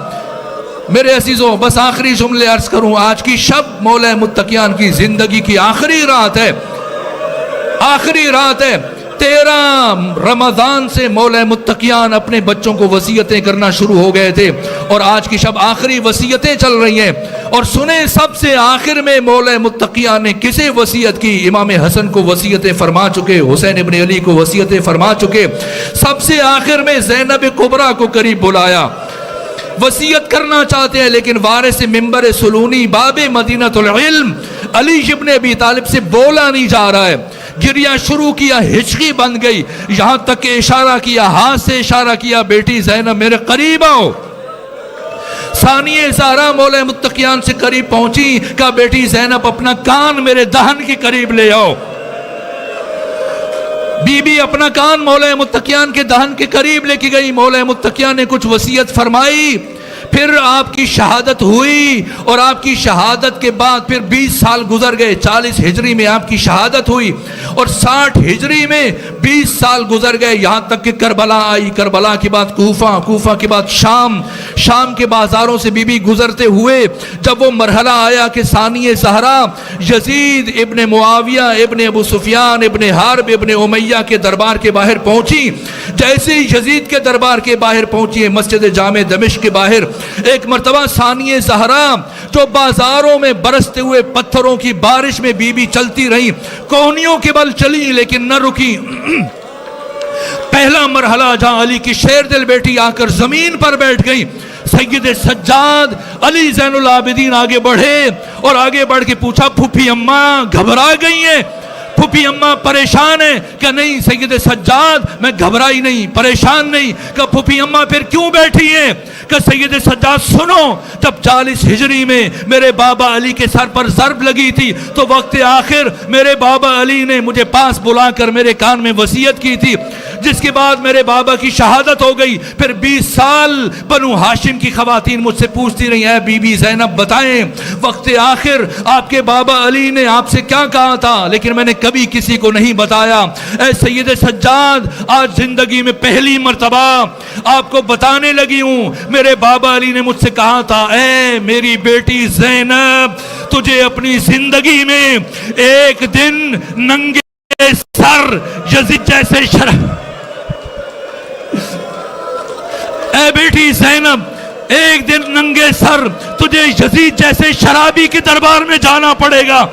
میرے عزیزوں بس آخری جملے عرض کروں، آج کی شب مولا متقیان کی زندگی کی آخری رات ہے، آخری رات ہے۔ 13 رمضان سے مولا متقیان اپنے بچوں کو وصیتیں کرنا شروع ہو گئے تھے، اور آج کی شب آخری وصیتیں چل رہی ہیں۔ اور سنیں سب سے آخر میں مولا متقیان نے کسے وصیت کی؟ امام حسن کو وصیتیں فرما چکے، حسین ابن علی کو وصیتیں فرما چکے، سب سے آخر میں زینب کبریٰ کو قریب بلایا، وصیت کرنا چاہتے ہیں لیکن وارث منبر سلونی باب مدینہ العلم علی ابن ابی طالب سے بولا نہیں جا رہا ہے، گریہ شروع کیا، ہچکی بن گئی، یہاں تک کہ اشارہ کیا، ہاتھ سے اشارہ کیا بیٹی زینب میرے قریب آؤ۔ ثانیہ زہرا مولا متقیان سے قریب پہنچی، کہا بیٹی زینب اپنا کان میرے دہن کے قریب لے آؤ۔ بی بی اپنا کان مولا متقیان کے دہن کے قریب لے کے گئی، مولا متقیان نے کچھ وصیت فرمائی، پھر آپ کی شہادت ہوئی، اور آپ کی شہادت کے بعد پھر 20 سال گزر گئے، 40 ہجری میں آپ کی شہادت ہوئی، اور 60 ہجری میں 20 سال گزر گئے، یہاں تک کہ کربلا آئی، کربلا کے بعد کوفہ، کوفہ کے بعد شام، شام کے بازاروں سے بی بی گزرتے ہوئے جب وہ مرحلہ آیا کہ ثانیہ زہرا یزید ابن معاویہ ابن ابو سفیان ابن حرب ابن امیہ کے دربار کے باہر پہنچی، جیسے یزید کے دربار کے باہر پہنچی ہے مسجد جامع دمشق کے باہر، ایک مرتبہ ثانیہ زہرا جو بازاروں میں برستے ہوئے پتھروں کی بارش میں بی بی چلتی رہی، کوہنیوں کے بل چلی لیکن نہ رکی۔ پہلا مرحلہ جہاں علی کی شیر دل بیٹی آ کر زمین پر بیٹھ گئی، سید سجاد علی زین العابدین آگے بڑھے اور آگے بڑھ کے پوچھا پھوپھی اماں گھبرا گئی ہیں؟ پھوپھی اماں پریشان ہے؟ کہ نہیں سید سجاد میں گھبرائی نہیں، پریشان نہیں۔ کہ پھوپھی اماں پھر کیوں بیٹھی ہیں؟ کہ سید سجاد سنو، جب 40 ہجری میں میرے بابا علی کے سر پر ضرب لگی تھی تو وقت آخر میرے بابا علی نے مجھے پاس بلا کر میرے کان میں وصیت کی تھی، جس کے بعد میرے بابا کی شہادت ہو گئی۔ پھر 20 سال بنو ہاشم کی خواتین مجھ سے پوچھتی رہی اے بی بی زینب بتائیں وقت آخر آپ کے بابا علی نے آپ سے کیا کہا تھا، لیکن میں نے کبھی کسی کو نہیں بتایا۔ اے سید سجاد آج زندگی میں پہلی مرتبہ آپ کو بتانے لگی ہوں، میرے بابا علی نے مجھ سے کہا تھا اے میری بیٹی زینب تجھے اپنی زندگی میں ایک دن ننگے سر یزید جیسے اے بیٹی زینب ایک دن ننگے سر تجھے یزید جیسے شرابی کے دربار میں جانا پڑے گا.